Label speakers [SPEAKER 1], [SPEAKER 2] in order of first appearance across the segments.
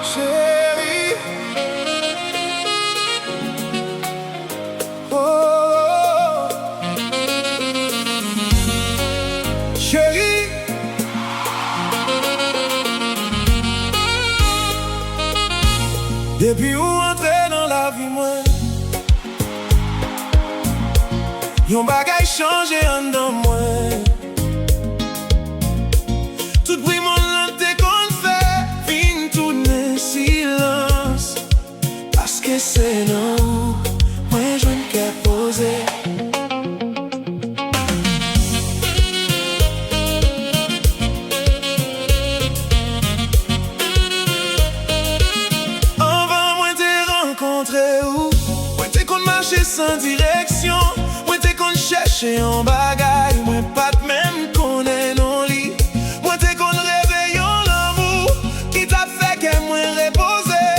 [SPEAKER 1] Chérie, oh, chérie, depuis où entrer dans la vie, moi, yon bagay changé en dedans moi. Tout bruit mon lente qu'on fait, fin tourner silence. Parce que c'est non, moi je ne qu'à poser. Avant moi t'ai rencontré où, moi t'ai qu'on marchait sans direction, moi t'ai qu'on cherchait en bagaille, moi pas de même qu'on est non lit. Moi t'ai qu'on réveillon l'amour qui t'a fait que moi reposer.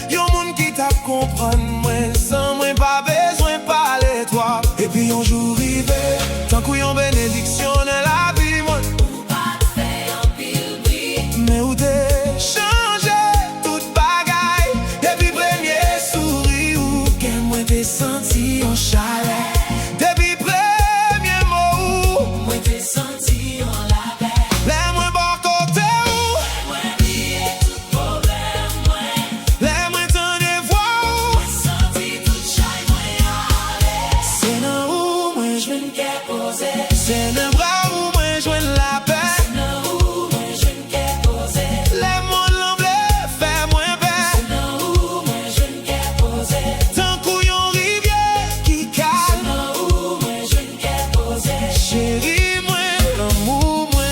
[SPEAKER 1] Yon moun qui t'a comprendre moi sans moi pas besoin parler toi. Et puis un jour rivé, tant qu'on yon bénédiction dans la vie moi.
[SPEAKER 2] Ou pas te fait en pile vie.
[SPEAKER 1] Mais où t'es changé toute bagaille. Depuis premier sourire ou que moi t'ai senti en chalet. Depuis premier mot ou
[SPEAKER 2] Moi t'ai senti en la paix.
[SPEAKER 1] les moins bon côté ou
[SPEAKER 2] Moi oublié tout problème. Moi
[SPEAKER 1] les moins t'en voix ou
[SPEAKER 2] senti tout chai. Moi allé.
[SPEAKER 1] c'est dans où moi je
[SPEAKER 2] Je ne qu'à poser.
[SPEAKER 1] c'est dans bras où moi je la paix.
[SPEAKER 2] Non où moi je ne qu'à poser.
[SPEAKER 1] Les mots l'emblée fait moins paix.
[SPEAKER 2] Non où moi je ne qu'à poser.
[SPEAKER 1] Tant couillon rivière qui calme.
[SPEAKER 2] Non où moi je ne qu'à poser.
[SPEAKER 1] Chérie moi l'amour moi.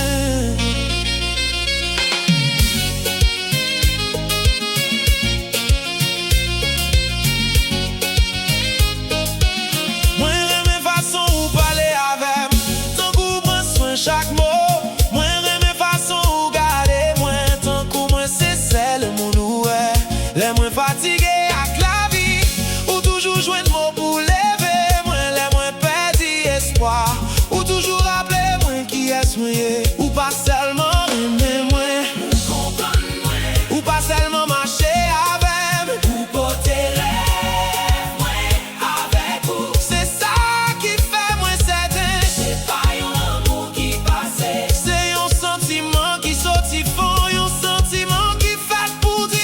[SPEAKER 1] Moi j'aime façon où parler avec. Tant qu'on prend soin chaque mot. Moi j'aime façon où garder moi. Tant qu'on moi c'est celle mon oué. Les moins fatigués avec la vie. Ou toujours jouer de mots pour lever. Moi les moins perdu espoir. Ou toujours rappeler moi qui est soigné. Ou pas seulement aimer moi.
[SPEAKER 2] Comprendre moi.
[SPEAKER 1] Ou pas seulement marcher avec.
[SPEAKER 2] Ou porter rêve. Moi avec vous.
[SPEAKER 1] C'est ça qui fait moi certain.
[SPEAKER 2] C'est pas un amour qui passait.
[SPEAKER 1] C'est un sentiment qui sortit fond, un sentiment qui fait pour dire.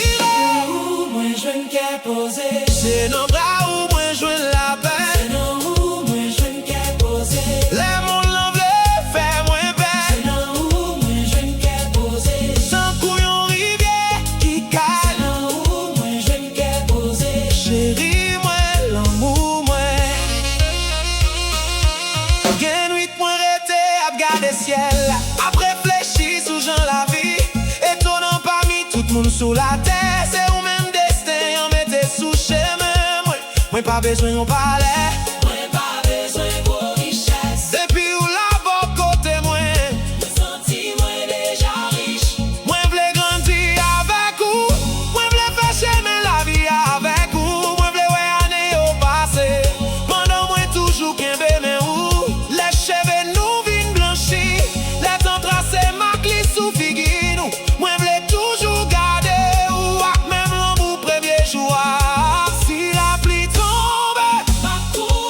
[SPEAKER 2] Où moi je ne qu'à poser.
[SPEAKER 1] C'est nos bras où moi je la paix.
[SPEAKER 2] Non où moi je ne qu'à poser.
[SPEAKER 1] Les mots l'enveloppe fait moins paix.
[SPEAKER 2] Non où moi je ne qu'à poser.
[SPEAKER 1] Sans couillon rivière qui calme.
[SPEAKER 2] Non où moi je ne qu'à poser.
[SPEAKER 1] Chérie moi l'amour moi. Gain nuit moi rete à regarder ciel. Après réfléchir sous Jean la vie. Étonnant parmi tout le monde sous la terre. C'est ou même destin en mette sous chemin. Moi pas besoin on parlait.
[SPEAKER 2] Moi pas besoin de richesse.
[SPEAKER 1] Depuis où la bon côté moi.
[SPEAKER 2] Me senti moi déjà riche.
[SPEAKER 1] Moi v'lais grandir avec vous. Moi v'lais faire chemin la vie avec vous. Moi v'lais ouais année au passé. Pendant moi toujours qu'un bébé ou. Les cheveux nous vin blanchis. Les temps tracés ma glisse sous figure nous. Moi v'lais toujours garder ou. Ak même l'amour premier jour. Si la pluie tombe.
[SPEAKER 2] Pas court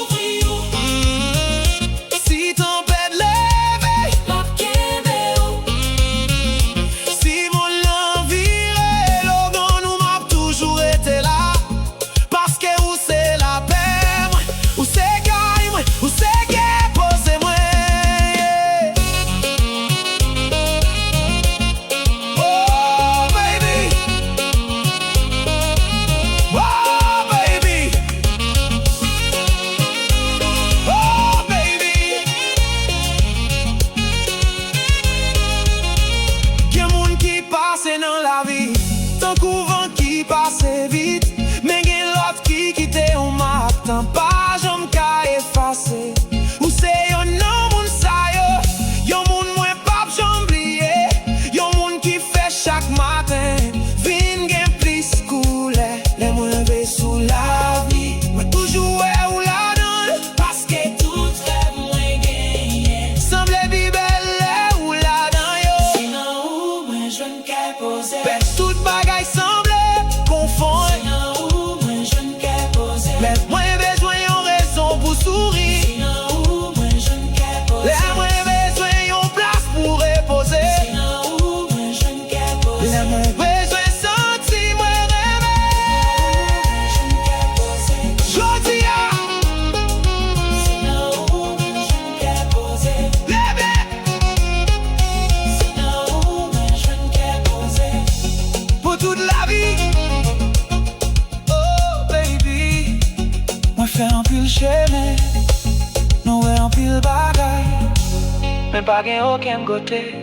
[SPEAKER 1] mais pas gen aucun côté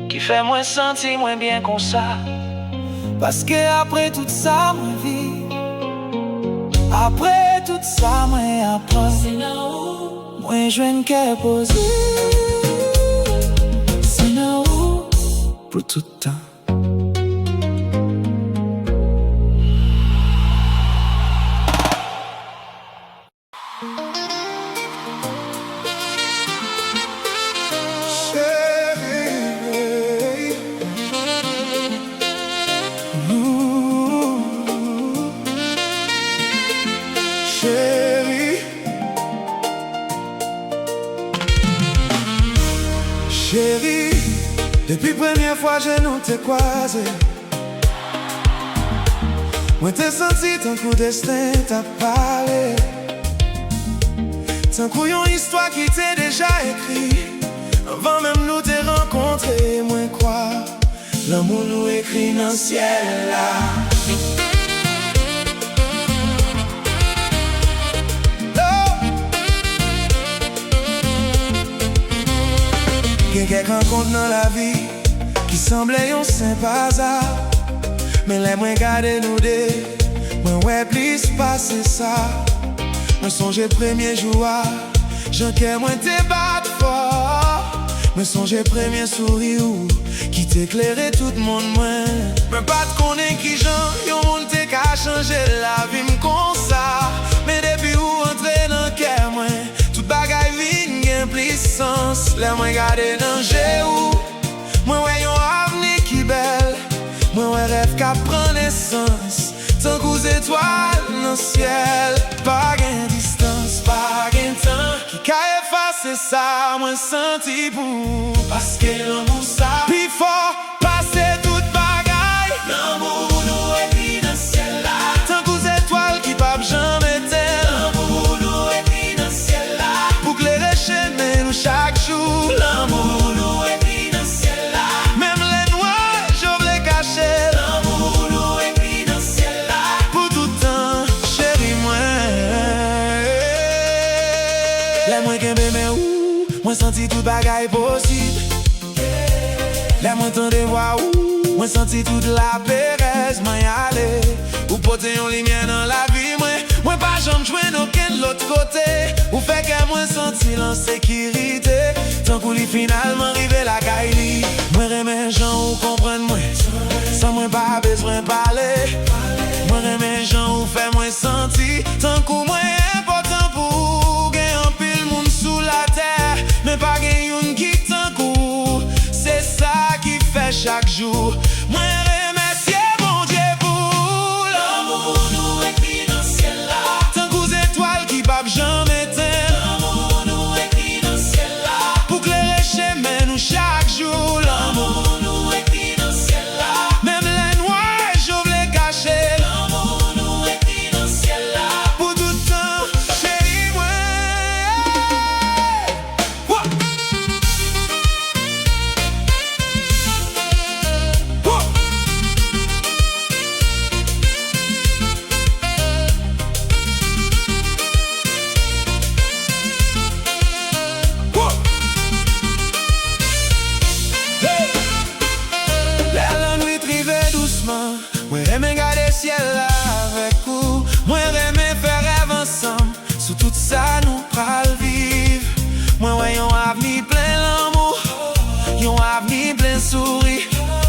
[SPEAKER 1] qui fait moins sentir moins bien comme ça. Parce que après tout ça, moi vie, après tout ça, moi apprends.
[SPEAKER 2] C'est là où,
[SPEAKER 1] Moi je viens qu'à poser.
[SPEAKER 2] c'est là où.
[SPEAKER 1] Pour tout le temps. Chérie, chérie, chérie, depuis première fois je nous t'ai croisé. Moi t'ai senti ton coup destin t'a parlé. Tant qu'on yon histoire qui t'est déjà écrit. Avant même nous t'ai rencontré, moi croire l'amour nous écrit dans le ciel là. Gen quelques rencontres dans la vie qui semblaient yon simple hasard. Mais les moins garder nous deux, moi ouais plus passer ça. Moi songe premier jour, j'en qu'ai moins te battre fort. Moi songe premier sourire qui t'éclairait tout le monde moins. Mais pas de connaître qui j'en, yon monde te qu'à changer la vie m'con ça. Mais depuis où entrer dans le cœur moi, toute bagaille vine gain plus sens. Les moins garder danger ou moi ouais yon avenir qui belle. Moi ouais rêve qu'à prendre naissance. Tant qu'aux étoiles dans le ciel. Pas gain distance, pas gain temps qui qu'a effacé ça, moi senti pour. Parce que l'amour ça plus fort, passer toute bagaille.
[SPEAKER 2] L'amour nous écrit dans le ciel là.
[SPEAKER 1] Tant qu'aux étoiles qui papent jamais tel.
[SPEAKER 2] L'amour nous écrit dans le ciel là.
[SPEAKER 1] Pour clairer chemin nous chaque jour.
[SPEAKER 2] L'amour nous écrit dans le ciel là.
[SPEAKER 1] Même les noirs, j'ouvre les cachets.
[SPEAKER 2] L'amour nous écrit dans le ciel là.
[SPEAKER 1] Pour tout temps, chérie moi. Les moins qu'un bébé ou moi senti tout bagaille possible. Les moins tant de voix ou moi senti toute la péresse. Moi y aller ou porter une lumière dans la vie. Moi pas jamais jouer d'aucun de l'autre côté. Ou fait que moi senti l'insécurité. Tant qu'on lit finalement arrivé la caille. Moi remets gens ou comprendre moi. Sans moi pas besoin parler. Moi remets gens ou fait moi sentir. Tant qu'on moi important pour gagner un pile monde sous la terre. Mais pas gagner une qui tant coup. C'est ça qui fait chaque jour. Moi remercier mon Dieu pour
[SPEAKER 2] L'amour nous écrit dans le ciel là.
[SPEAKER 1] tant qu'aux étoiles qui papent jamais teint.
[SPEAKER 2] L'amour nous écrit dans le ciel là.
[SPEAKER 1] Pour clairer chemin nous chaque jour.
[SPEAKER 2] L'amour nous écrit dans le ciel là.
[SPEAKER 1] Même les noirs, j'ouvre les cachets.
[SPEAKER 2] L'amour nous écrit dans le ciel là.
[SPEAKER 1] Pour tout temps, chérie moi. Wouah. Wouah. Wouah. Hey. La nuit privée doucement. Moi j'aime garder le ciel là avec vous. Moi j'aime faire rêve ensemble. Sous tout ça nous pral vivre. Moi ouais yon avenir plein l'amour. Yon avenir plein sourire.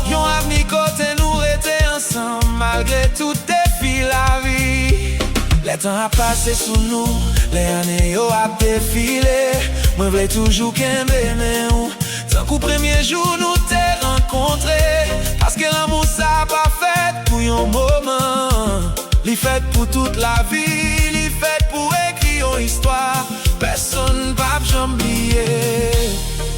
[SPEAKER 1] Yon avenir côté nous rester ensemble. Malgré tout défi la vie. Les temps a passé sous nous. Les années yo a défilé. Moi v'lais toujours qu'un bébé ou. Tant qu'au premier jour nous t'ai rencontré. Parce que l'amour ça pas fait pour un moment. Li fait pour toute la vie. Li fait pour écrire une histoire. Personne va j'oublier.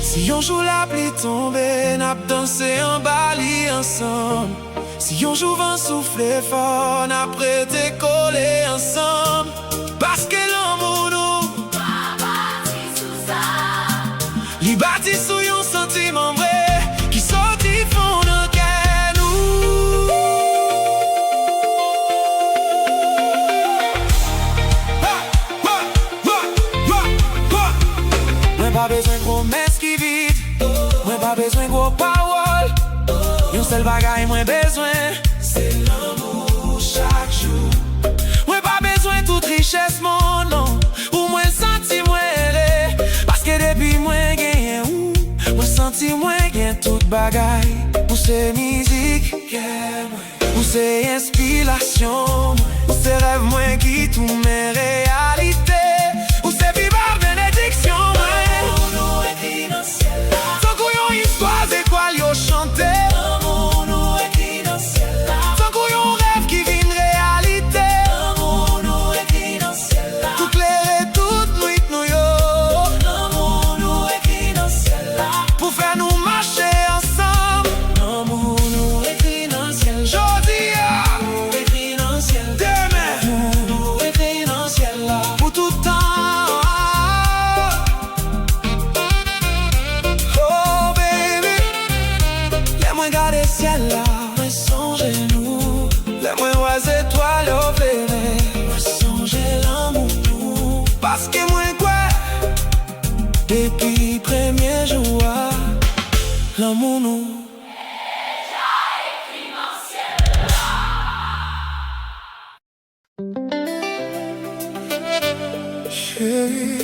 [SPEAKER 1] Si on joue la pluie tombée, n'a dansé en Bali ensemble. Si on joue vent souffler fort, n'a prêté coller ensemble. Parce que l'amour nous li bâti sous yon sentiment vrai qui sorti fond dans cœur nous. Moi pas besoin de promesses qui vivent. pas besoin gros parole. Yon seul bagay moins besoin, c'est l'amour chaque jour. Moi pas besoin toute richesse mon non, ou moins senti moins aimé. Parce que depuis moins gagné ou, moi senti moins gain toute bagay. Ou c'est musique, ou c'est inspiration, ou c'est rêve moins qui tout mes réalités. Ou c'est vivre bénédiction moins. Nous écrit dans le ciel là. Tant qu'on yon histoire d'étoile yo chanté. L'amour nous écrit dans le ciel là. Tant qu'on yon rêve qui vit une réalité. L'amour nous écrit dans le ciel là. Tout clair et toute nuit nous yo. L'amour nous écrit dans le ciel là. Pour faire nous marcher ensemble. L'amour nous écrit dans le ciel. Jodi a nous écrit dans le ciel. Demain nous écrit dans le ciel là. Pour tout temps. Oh baby, laisse-moi garder le ciel là. Moi songer nous. Laisse-moi voir les étoiles au bébé. Moi songer l'amour nous. Parce que moi quoi, depuis premier jour, l'amour nous. Chérie,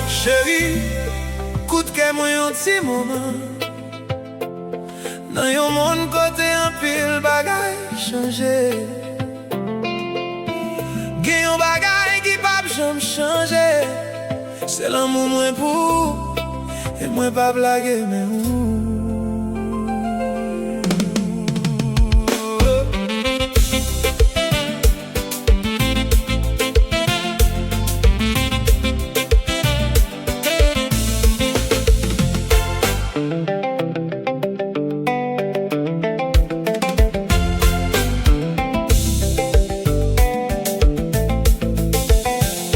[SPEAKER 1] chérie, coûte que moi un petit moment. Dans yon monde côté un pile bagay changé. Gen yon bagay qui pa j'aime changer. C'est l'amour moins pour, et moi pas blaguer mais où.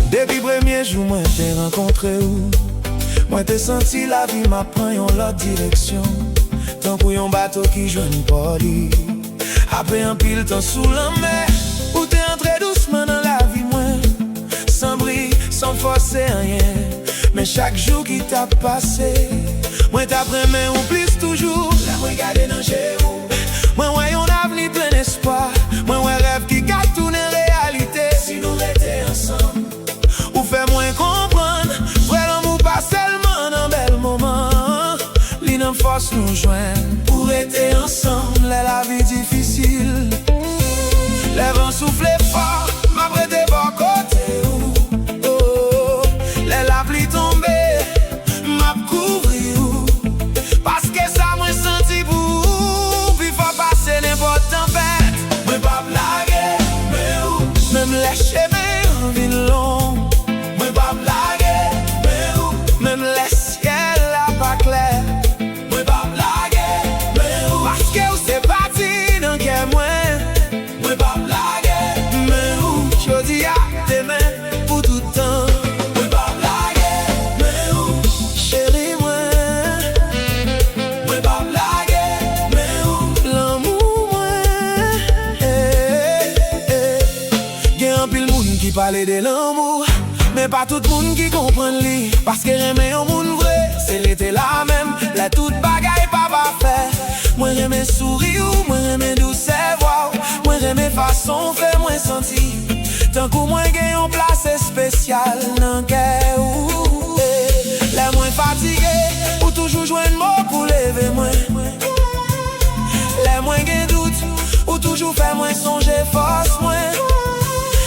[SPEAKER 1] Depuis premier jour, moi t'ai rencontré où. Moi t'ai senti la vie m'apprend yon l'autre direction. Tant pour yon bateau qui joue pas li. Après un pile temps sous la mer. Où t'es entré doucement dans la vie moi. Sans bruit, sans forcer rien. Mais chaque jour qui t'a passé, moi t'apprends mais on plus toujours. Là moi garder dans chez vous. Moi ouais yon avenir plein d'espoir. Moi ouais rêve qui garde tout en réalité. Si nous étions ensemble, ou fais-moi comprendre, vrai l'amour pas seulement dans bel moment. L'île en force nous joindre pour être ensemble. La vie difficile, les vents soufflent fort, m'a prêté bon côté. Oh, la pluie tombée, m'a couvrir. Parce que ça m'a senti pour, puis faut passer n'importe tempête. Moi pas blaguer, mais où, même les chemins en ville long. Moi pas blaguer, mais où, même les ciels là pas clair. Moi pas blaguer, mais où, parce que où c'est parti dans quel moi. Moi pas blaguer, mais où, jodi a demain pour tout temps. Moi pas blaguer, mais où, chérie moi. Moi pas blaguer, mais où, l'amour moi. Gen un pile moun qui parle de l'amour, mais pas tout le monde qui comprend lui. Parce que j'aime un monde vrai, c'est l'été là même. La toute bagaille pas fait. Moi j'aime sourire, moi j'aime douce voix. Moi j'aime façon fait moi senti. Tant que moi j'ai une place spéciale dans cœur. Les moins fatigués, ou toujours jouer un mot pour lever moi. Les moins j'ai doute, ou toujours faire moins songer force moi.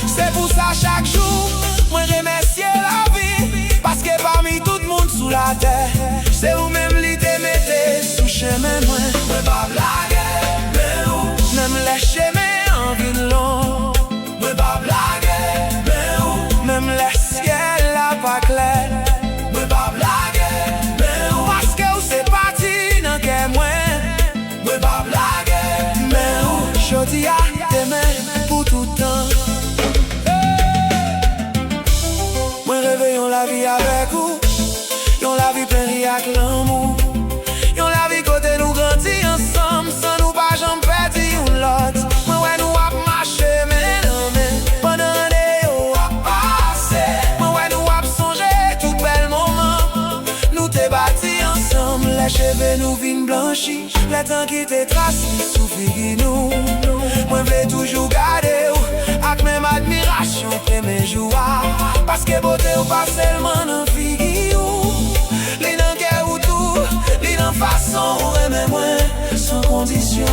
[SPEAKER 1] C'est pour ça chaque jour, moi remercie la vie. Parce que parmi tout le monde sous la terre, c'est où même l'idée mettez sous chemin moi. Moi pas blaguer, mais où, même les chemins en ville long. Moi pas blaguer, mais où, même les ciels là pas clair. Moi pas blaguer, mais où, parce que où c'est parti dans quel moi. Moi pas blaguer, mais où, jodi a demain pour tout temps. Moi réveillons la vie avec vous. Yon la vie plein avec l'amour. Yon la vie côté nous grandis ensemble. Sans nous pas j'en perdu ou l'autre. Moi ouais nous a marché mais non mais pendant des yo a passé. Pe nou vin blanchi, le tan ki te trasi sou figi nou. Mwen vle toujou gade ou, ak mèm admirasyon preme joua. Paske bote ou pa selman nan figi ou. Li nan kè ou tou, li nan fason ou reme mwen, sans kondisyon.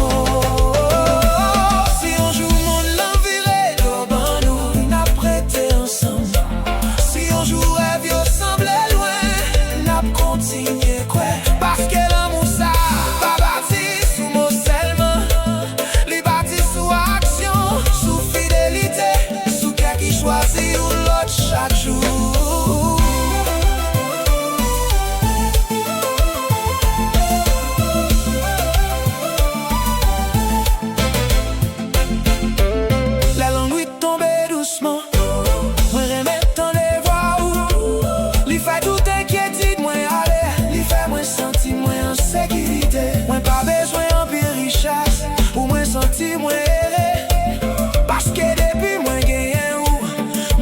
[SPEAKER 1] Si yon jou moun lan vire do ban nou, nap prete ansam. Si yon jou rêve yo semble loin, nap kontinye kwe. Paske l'amour sa, pa bati sou mot selman. Li bati sou aksyon, sou fidelite, sou kè ki chwazi ou lot chak jou. La langue lui tombe doucement, mwen reme tan de voix ou. Li fè tout inquiétude mwen ale, li fè mwen senti mwen en sécurité. Mwen pa bezwen an pi richesse, ou mwen senti mwen ere. Paske depi mwen genyen ou,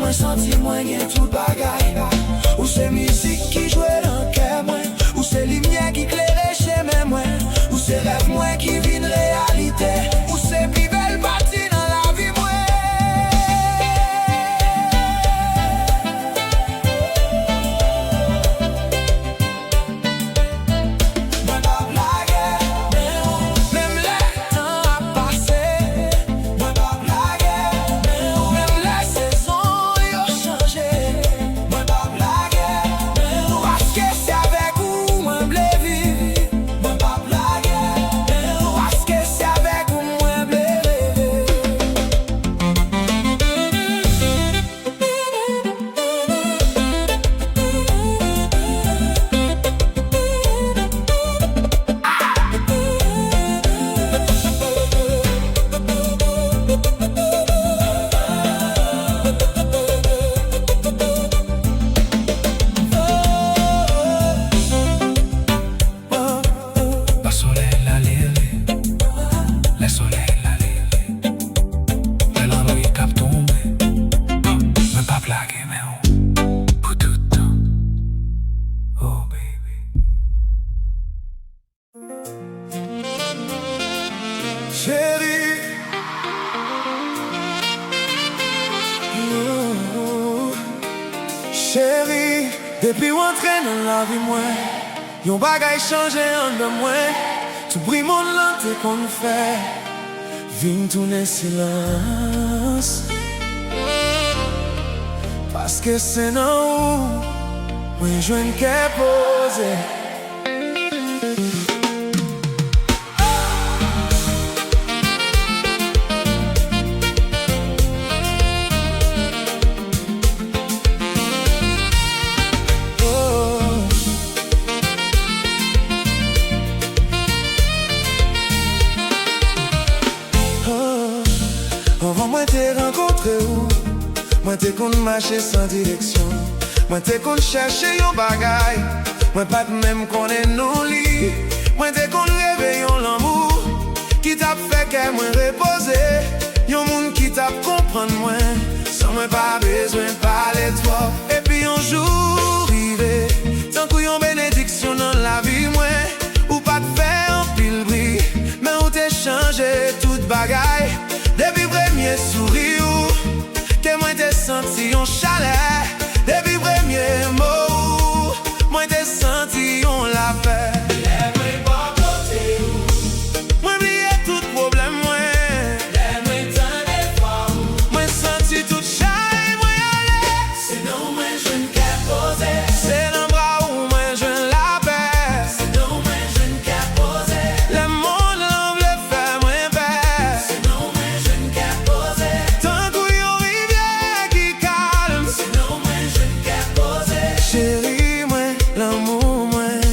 [SPEAKER 1] mwen senti mwen gen tout bagay. Ou se musique ki jwe nan kè mwen, ou se lumière ki klere cheme mwen, ou se rêve mwen ki vin réalité, ou se pi bel parti nan la vie mwen. Mwen pa blage, mèm le tan a pase. Mwen pa blage, mèm le saison yo chanje. Mwen pa blage, paske se avek ou mwen ble vivi. Mwen pa blage, paske se avek ou mwen ble rêve. La soleil la leve, le soleil la leve. Le lan nou y kap tombe, mwen pa plage men ou, pou toutan. Oh baby. Chérie, chérie, depi ou entre nan la vi mwen, yon bagay chanje an de mwen. Tout bri mon lan te kon fè, vin toune silans. Paske se nan ou, mwen jwen kè pose. Avant mwen te renkontre ou, mwen te kon mache sans direksyon. Mwen te kon chache yon bagay, mwen pat mèm konen nou li. Mwen te kon rêve yon l'amour, ki tap fè kè mwen repose. Yon moun ki tap kompran mwen, san mwen pa bezwen pale trop. Epi yon jour rive, tan kou yon benediksyon nan la vi mwen. Ou pat fè an pil bri, men ou te chanje tout bagay. Depi premye souri ou, ke mwen te senti yon chale. Depi premye mot ou, mwen te senti yon la pe. Le mwen pa kote ou, mwen bliye tout problem mwen. Le mwen tan de fwa ou, mwen senti tout chay mwen ale. Se nou mwen jwen kè pose, se nan bra ou mwen jwen la pe. Se nou mwen jwen kè pose, le moun lan vle fè mwen pe. Se nou mwen jwen kè pose, tan kou yon rivière ki kalm. Se nou mwen jwen kè pose, chéri mwen, l'amour mwen.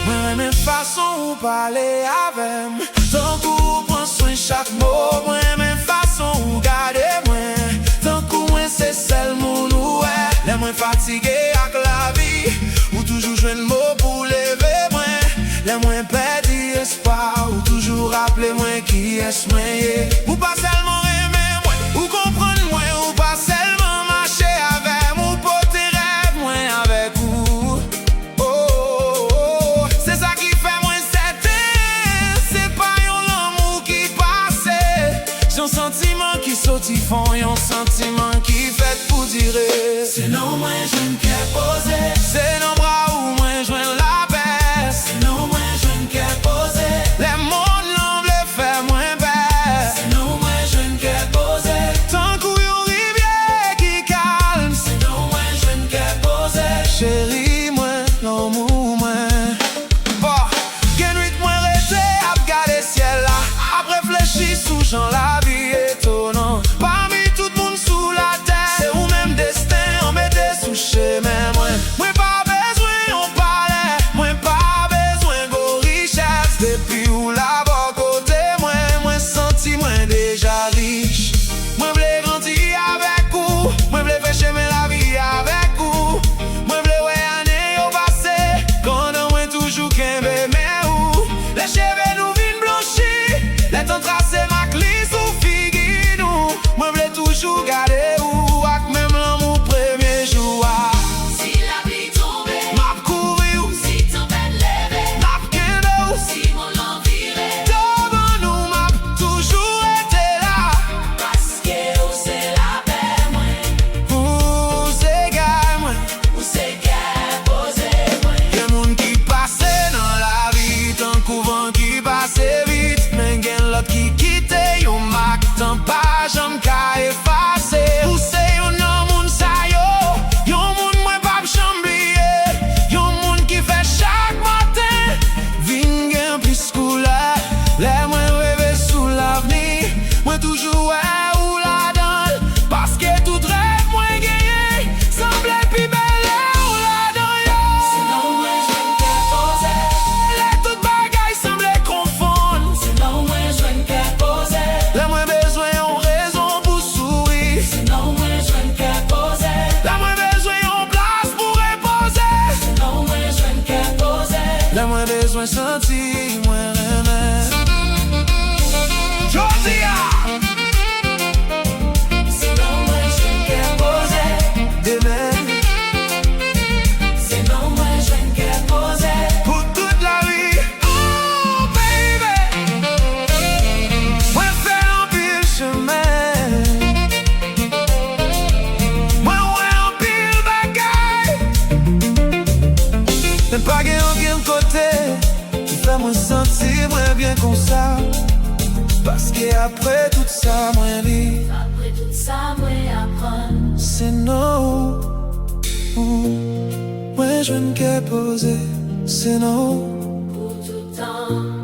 [SPEAKER 1] Mwen reme fason ou pale avem, tan kou pran soin chak mot. Mwen reme fason ou gade mwen, tan kou mwen se sel moun ou e. Le mwen fatige ak la vi, ou toujou jwen mot pou leve mwen. Le mwen pedi espoir, ou toujou rappele mwen ki es mwen ye. Ou pa selman reme mwen, ou kompran ti font yon sentiment qui fait pour dire.
[SPEAKER 2] C'est non moi jeune qui est posé.
[SPEAKER 1] C'est non bras ou moins joindre la paix.
[SPEAKER 2] C'est non moi jeune qui est posé.
[SPEAKER 1] Les mondes l'ont voulu faire moins belle.
[SPEAKER 2] C'est non moi jeune qui est posé.
[SPEAKER 1] Tant qu'on yon rivière qui calme.
[SPEAKER 2] C'est non moi jeune qui est posé.
[SPEAKER 1] Chérie, moi, l'amour, moi. Bon, gen nuit, moi, rete, ap gade ciel là. Ap réfléchi sous Jean la vie étonnant. Parmi tout le monde sous la terre, c'est ou même destin, on mette sous chemin, moi. Moi, pas besoin, on parlait. Moi, pas besoin, go richesse. Depuis où la bas côté, moi, senti, moi, déjà riche. Moi, v'lais grandir avec vous. Moi, v'lais faire chemin la vie avec vous. Moi, v'lais ouais, année au passé. Quand on moi, toujours qu'un bébé, où les cheveux nous viennent blanchis. Les temps tracés, ma clé sous figue, nous. Moi, v'lais toujours garder où. Avec même l'amour premier jour.
[SPEAKER 2] Si la vie tombait,
[SPEAKER 1] M'a couru,
[SPEAKER 2] si tempête levée,
[SPEAKER 1] m'a kendo.
[SPEAKER 2] si mon l'envirait,
[SPEAKER 1] Devant nous, m'a toujours été là.
[SPEAKER 2] parce que où c'est la paix, moi,
[SPEAKER 1] Pour ces gars, moi.
[SPEAKER 2] où c'est qu'est posé, moi.
[SPEAKER 1] Y'a moun qui passe dans la vie, tant couvent qui passe vite. Mais gen l'autre qui quitte, yon mak, tant pas j'en ka effacer. Ou c'est yon nan moun sa yo, yon moun mwen pa m'chamblier. Yon moun qui fait chaque matin, vin gen plus couleur. Les mwen rêve sous l'avenir, mwen toujours ouais ou la donne. Parce que tout rêve mwen gagné, semble plus belle ou la donne.
[SPEAKER 2] C'est non moi jeune qui est posé.
[SPEAKER 1] Les toutes bagailles semblent confondre.
[SPEAKER 2] C'est non moi jeune qui est posé.
[SPEAKER 1] La moins besoin en raison pour sourire.
[SPEAKER 2] C'est non moi jeune qui est posé.
[SPEAKER 1] La moins besoin en place pour reposer.
[SPEAKER 2] C'est non moi jeune qui est posé.
[SPEAKER 1] La moins besoin sentir moins remède. Josia,
[SPEAKER 2] C'est non moi jeune qui est posé.
[SPEAKER 1] demain,
[SPEAKER 2] C'est non moi jeune qui est posé.
[SPEAKER 1] pour toute la vie. Oh baby, moi faire un pile chemin. Moi ouais un pile bagaille. Même pas gain aucun côté qui fait moi sentir moins bien comme ça. Parce que après tout ça, moi dit,
[SPEAKER 2] Après tout ça, moi apprendre.
[SPEAKER 1] c'est non. Moi je ne qu'ai posé, c'est non.
[SPEAKER 2] Pour tout temps.